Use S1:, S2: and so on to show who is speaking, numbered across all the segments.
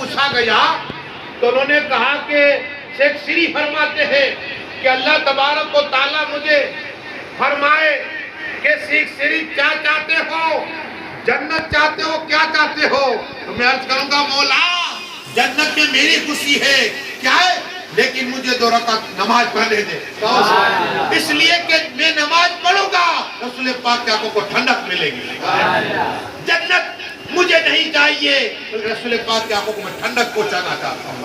S1: پوچھا گیا تو انہوں نے کہا کہ شیخ سری فرماتے ہیں کہ اللہ تبارک و تعالیٰ مجھے فرمائے کہ شیخ سری کیا چاہتے ہو، جنت چاہتے ہو، کیا چاہتے ہو؟ تو میں عرض کروں گا مولا جنت میں میری خوشی ہے، کیا ہے؟ لیکن مجھے 2 رکعت نماز پڑھنے دے، اس لیے کہ میں نماز پڑھوں گا رسول پاک کی آنکھوں کو ٹھنڈک ملے گی۔ جنت مجھے نہیں چاہیے، رسول پاک کی آنکھوں کو میں ٹھنڈک پہنچانا چاہتا ہوں۔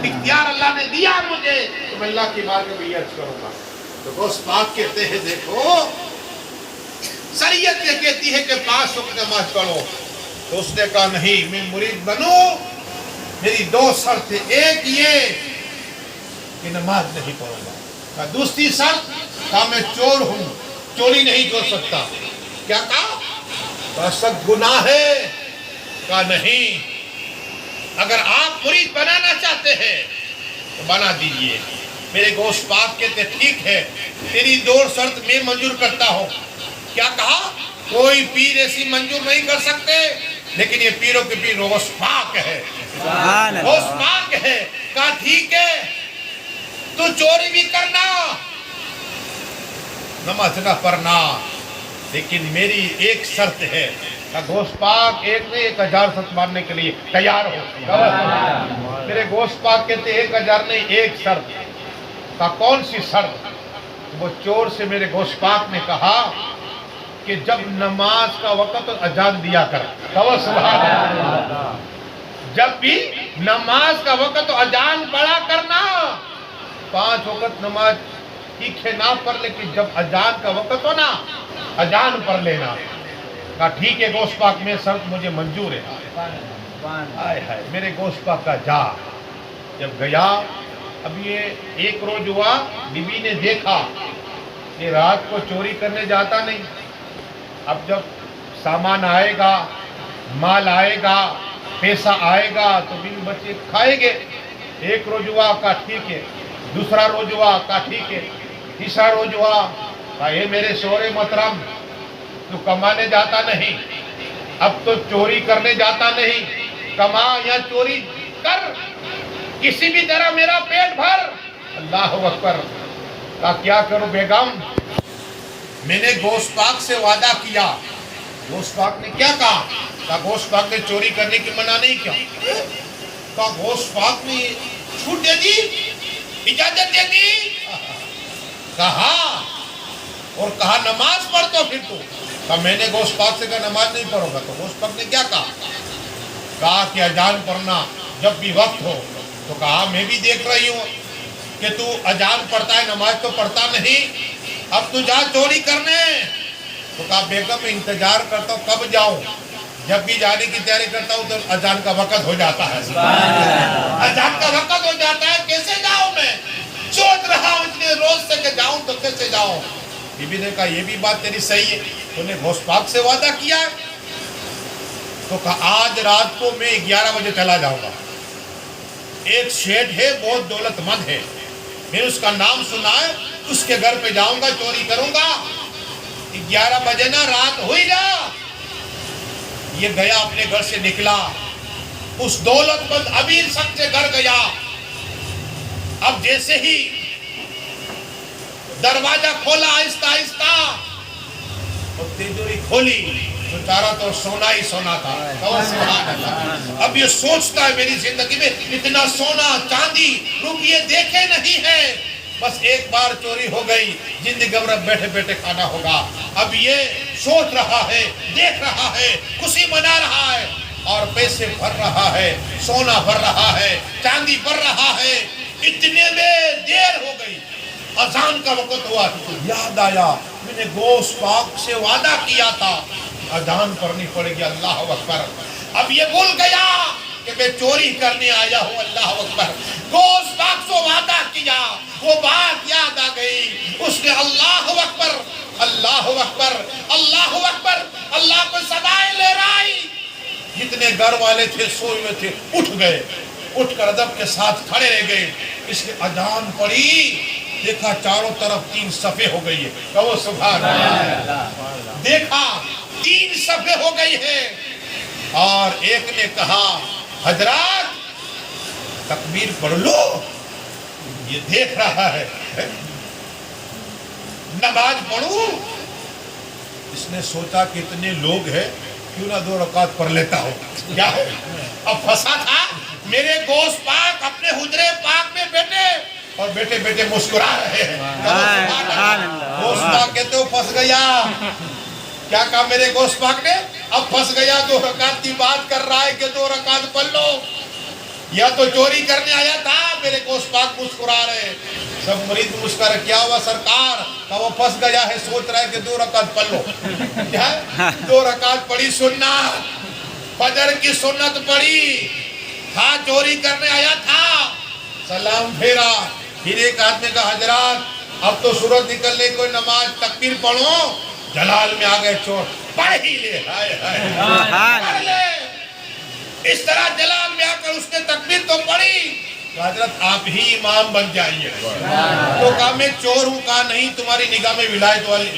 S1: اختیار اللہ نے دیا مجھے تو میں اللہ کی بارگاہ میں یہ عرض کروں گا۔ تو غوث پاک کہتے ہیں دیکھو شریعت یہ کہتی ہے کہ 5 وقت نماز پڑھو، تو اس نے کہا نہیں، میں مرید بنوں میری 2 شرط ہے، ایک یہ کہ نماز نہیں پڑھوں گا، دوسری شرط کہا میں چور ہوں، چوری نہیں چھوڑ سکتا۔ کیا کہا؟ سخت گناہ ہے؟ کہا نہیں، اگر آپ مرید بنانا چاہتے ہیں تو بنا دیجئے۔ میرے غوث پاک کہتے ٹھیک ہے، تیری 2 شرط میں منظور کرتا ہوں۔ کیا کہا؟ کوئی پیر ایسی منظور نہیں کر سکتے، لیکن یہ پیروں کے پیر غوث پاک ہے، غوث پاک ہے۔ کہا ٹھیک ہے، تو چوری بھی کرنا، نماز نہ پڑھنا، لیکن میری ایک شرط ہے۔ کہا غوث پاک ایک نہیں 1000 شرط ماننے کے لیے تیار ہو۔ میرے غوث پاک کہتے 1000 نہیں، ایک شرط۔ کہا کون سی شرط؟ وہ چور سے میرے غوث پاک نے کہا کہ جب نماز کا وقت اذان دیا کر، سبحان اللہ، جب بھی نماز کا وقت اذان پڑھا کرنا، 5 وقت نماز ٹھیک ہے نہ پڑھ، لیکن جب اذان کا وقت ہو نا اذان پڑھ لینا۔ کہا ٹھیک ہے غوث پاک میں شرط مجھے منظور ہے۔ آئے ہائے میرے غوث پاک کا جا جب گیا، اب یہ ایک روز ہوا، بی بی نے دیکھا کہ رات کو چوری کرنے جاتا نہیں، اب جب سامان آئے گا، مال آئے گا، پیسہ آئے گا تو بیوی بچے کھائیں گے۔ ایک روز ہوا، کہا ٹھیک ہے، دوسرا روز ہوا، کہا ٹھیک ہے، تیسرا روز ہوا، کہا اے میرے شوہر محترم تو کمانے جاتا نہیں، اب تو چوری کرنے جاتا نہیں، کما یا چوری کر، کسی بھی طرح میرا پیٹ بھر۔ اللہ اکبر۔ کہا کیا کروں بیگم؟ میں نے غوث پاک سے وعدہ کیا۔ غوث پاک نے کیا کہا؟ کہا غوث پاک نے چوری کرنے کی منع نہیں کیا۔ کہا غوث پاک نے چھوٹ دے دی، اجازت دے دی؟ کہا اور کہا نماز پڑھ تو پھر تو۔ کہا میں نے غوث پاک سے کہا نماز نہیں پڑھوں گا۔ تو غوث پاک نے کیا کہا؟ کہا کہ اذان پڑھنا جب بھی وقت ہو۔ تو کہا میں بھی دیکھ رہی ہوں کہ تو اذان پڑھتا ہے، نماز تو پڑھتا نہیں، اب تو جا چوری کرنے۔ تو کہا بیگم میں انتظار کرتا ہوں کب جاؤں، جب بھی جانے کی تیاری کرتا ہوں تو اذان کا وقت ہو جاتا ہے، اذان کا وقت ہو جاتا ہے، کیسے جاؤں میں؟ سوچ رہا ہوں اتنے روز سے کہ جاؤں تو کیسے جاؤں۔ بی بی نے کہا یہ بھی بات تیری صحیح ہے، تو نے غوث پاک سے وعدہ کیا ہے۔ تو کہا آج رات کو میں 11 بجے چلا جاؤں گا، ایک شیٹ ہے بہت دولت مند ہے، میں اس کا نام سنا ہے، اس کے گھر پہ جاؤں گا، چوری کروں گا۔ 11 بجے نا رات ہوئی جا، یہ گیا اپنے گھر سے نکلا، اس دولت مند امیر شخص سے گھر گیا۔ اب جیسے ہی دروازہ کھولا آہستہ آہستہ اور تیجوری کھولی تو چاروں طرف سونا ہی سونا تھا۔ سبحان اللہ۔ اب یہ سوچتا ہے میری زندگی میں اتنا سونا چاندی روپیے دیکھے نہیں ہے، بس ایک بار چوری ہو گئی، زندگی بھر بیٹھے بیٹھے کھانا ہوگا۔ اب یہ سوچ رہا ہے، دیکھ رہا ہے، خوشی منا رہا ہے، اور پیسے بھر رہا ہے، سونا بھر رہا ہے، چاندی بھر رہا ہے۔ اتنے میں دیر ہو گئی، اذان کا وقت ہوا، یاد آیا میں نے غوث پاک سے وعدہ کیا تھا اذان پڑھنی پڑے گی۔ اللہ اکبر۔ اب یہ بھول گیا کہ میں چوری کرنے آیا ہوں۔ اللہ اکبر۔ غوث پاک سے وعدہ کیا، وہ بات یاد آ گئی، اس نے اللہ اکبر اللہ اکبر اللہ اکبر اللہ کو صدائیں لے رہی۔ جتنے گھر والے تھے سوئے ہوئے تھے اٹھ گئے، اٹھ کر ادب کے ساتھ کھڑے رہ گئے۔ اس نے اذان پڑھی، دیکھا چاروں طرف 3 صفیں ہو گئی ہے، کہو سبحان اللہ۔ دیکھا 3 صفیں ہو گئی ہیں، اور ایک نے کہا حضرات تکبیر پڑھ لو، یہ دیکھ رہا ہے، نماز پڑھوں، اس نے سوچا کہ اتنے لوگ ہیں کیوں نہ 2 رکعت پڑھ لیتا ہوں. کیا ہے؟ اب پھنسا تھا. میرے گوشت پاک اپنے حجرے پاک میں بیٹھے اور بیٹھے بیٹھے مسکرا رہے ہیں. گوشت پاک کہتے ہو پھنس گیا. کیا کہا میرے گوشت پاک نے؟ اب پھنس گیا. 2 رکعت کی بات کر رہا ہے کہ 2 رکعت پڑھ لو. یا تو چوری کرنے آیا تھا. میرے گوشت پاک مسکرا رہے. سب مرید مسکرا. کیا ہوا سرکار؟ کہ وہ پھنس گیا ہے، سوچ رہا ہے کہ 2 رکعت پڑھ لو. کیا 2 رکعت پڑھی سنت، فجر کی سنت پڑھی. ہاں چوری کرنے آیا تھا، سلام پھیرا. پھر ایک آدمی کا حضرات اب تو سورج نکلنے کوئی نماز تکبیر پڑھو. جلال میں آ گئے چور. پڑھ ہی لے. پڑھ لے. اس طرح جلال میں آ کر اس نے تکبیر تو پڑھی. حضرت آپ ہی امام بن جائیے. تو کہا میں چور ہوں. کہا نہیں، تمہاری نگاہ میں ولایت والی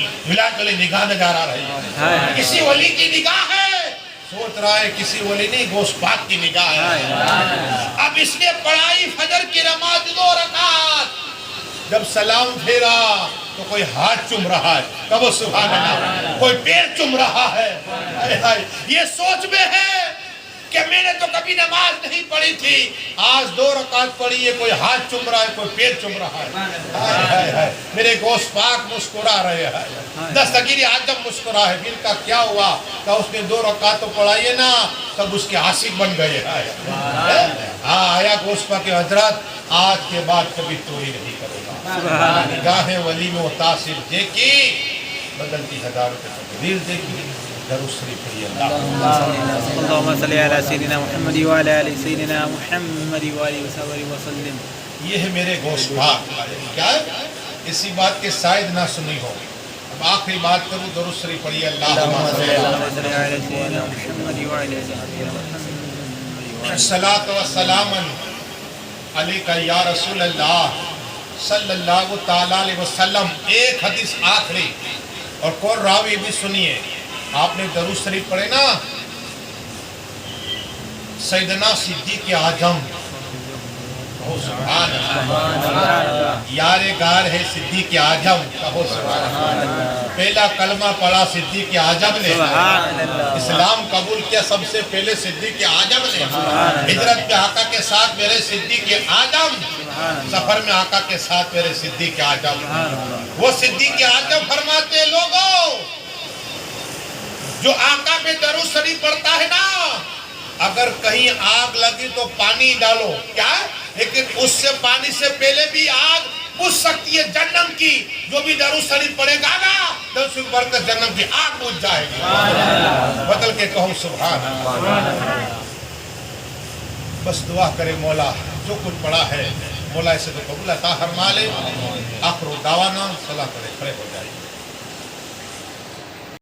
S1: نگاہ نظر آ رہی ہے. کسی ولی کی نگاہ ہے. سوچ رہا ہے کسی ولی نہیں، گوشت پاک کی نگاہ ہے. اب اس نے پڑھائی فجر کی نماز 2 رکعت. جب سلام پھیرا تو کوئی ہاتھ چوم رہا ہے. کہو سبحان اللہ. کوئی پیر چوم رہا ہے. یہ سوچ میں ہے کہ میں نے تو کبھی نماز نہیں پڑھی تھی، آج 2 رکعت پڑھی ہے. کوئی ہاتھ چوم رہا ہے، کوئی پیر چوم رہا ہے. میرے گوشت پاک مسکرا رہے ہیں. دستگیر اعظم مسکرا ہے. پھر کا کیا ہوا؟ کہ اس نے 2 رکعت تو پڑھائی ہے نا، سب اس کے عاشق بن گئے. ہاں آیا گوشت پاک کے حضرت آج کے بعد کبھی چوری نہیں کرے گا. نگاہ ولی میں وہ تاثیر دیکھی، بدلتی ہزاروں کے تقدیر دیکھی. درود شریف پڑھیے.
S2: اللهم صل على سيدنا محمد وعلى ال سيدنا محمد وآله وصحبه وسلم.
S1: یہ ہے میرے گوشت پاک. کیا ہے؟ اسی بات کے شاید نہ سنی ہو. اب آخری بات کروں. درود شریف پڑھیے. اللهم صل
S2: على سيدنا محمد وعلى ال سيدنا محمد.
S1: الصلاۃ والسلام علیک یا رسول اللہ صلی اللہ تعالی علیہ وسلم. ایک حدیث آخری اور کون راوی بھی سنیے. آپ نے درود شریف پڑھے نا، سیدنا صدیق اعظم. سبحان اللہ. یار غار ہے صدیق اعظم. کہو سبحان اللہ. پہلا کلمہ پڑھا صدیق اعظم نے. اسلام قبول کیا سب سے پہلے صدیق اعظم نے. ہجرت میں آقا کے ساتھ میرے صدیق اعظم، سفر میں آقا کے ساتھ میرے صدیق اعظم. وہ صدیق اعظم فرماتے لوگوں جو آقا پہ درود شریف پڑھتا ہے نا، اگر کہیں آگ لگی تو پانی ڈالو. کیا؟ لیکن اس سے پانی سے پہلے بھی آگ بجھ سکتی ہے جہنم کی. جو بھی درود شریف پڑھے گا نا، درود شریف پڑھ کر جہنم کی آگ بجھ جائے گی. بدل کے کہو سبحان اللہ. بس دعا کرے مولا جو کچھ پڑھا ہے مولا اسے تو قبول عطا فرما لے. آخر دعوانا صلاح کرے. کھڑے ہو جائے.